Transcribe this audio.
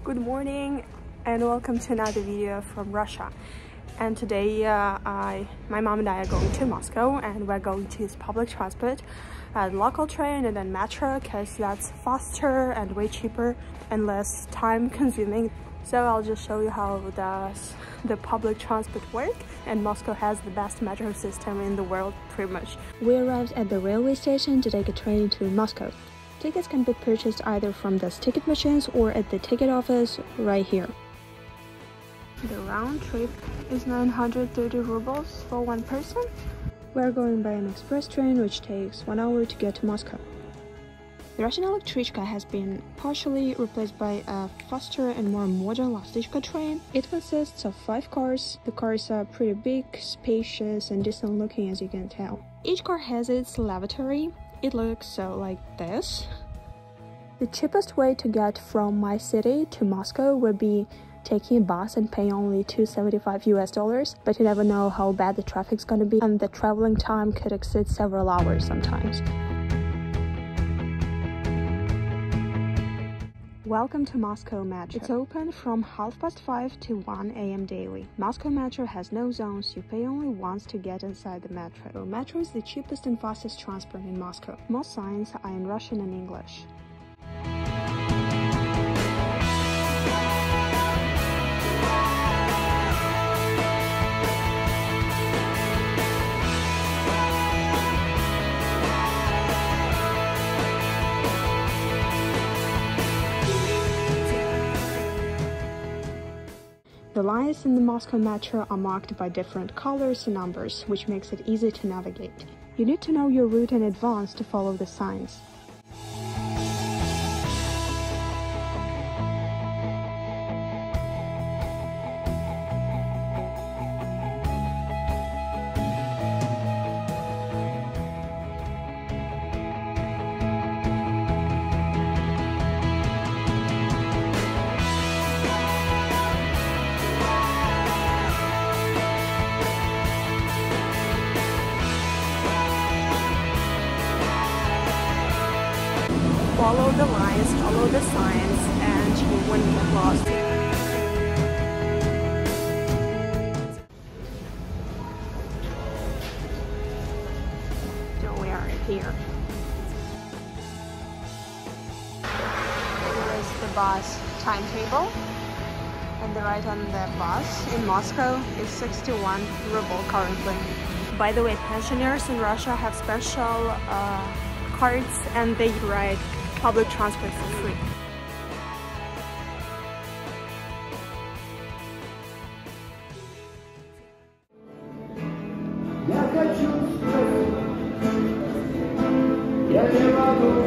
Good morning and welcome to another video from Russia. And today my mom and I are going to Moscow, and we're going to use public transport, local train and then metro, because that's faster and way cheaper and less time consuming. So I'll just show you how does the public transport work, and Moscow has the best metro system in the world pretty much. We arrived at the railway station to take a train to Moscow. Tickets can be purchased either from the ticket machines or at the ticket office right here. The round trip is 930 rubles for one person. We're going by an express train which takes 1 hour to get to Moscow. The Russian LASTOCHKA has been partially replaced by a faster and more modern LASTOCHKA train. It consists of 5 cars. The cars are pretty big, spacious and decent looking, as you can tell. Each car has its lavatory. It looks like this. The cheapest way to get from my city to Moscow would be taking a bus and paying only $275 but you never know how bad the traffic's gonna be, and the traveling time could exceed several hours sometimes. Welcome to Moscow Metro. It's open from 5:30 to 1 a.m. daily. Moscow Metro has no zones. You pay only once to get inside the metro. Metro is the cheapest and fastest transport in Moscow. Most signs are in Russian and English. The lines in the Moscow Metro are marked by different colors and numbers, which makes it easy to navigate. You need to know your route in advance to follow the signs. Follow the lines, follow the signs, and you won't get lost. So we are here. Here is the bus timetable, and the ride on the bus in Moscow is 61 ruble currently. By the way, pensioners in Russia have special cards and they ride public transport for free. Я не могу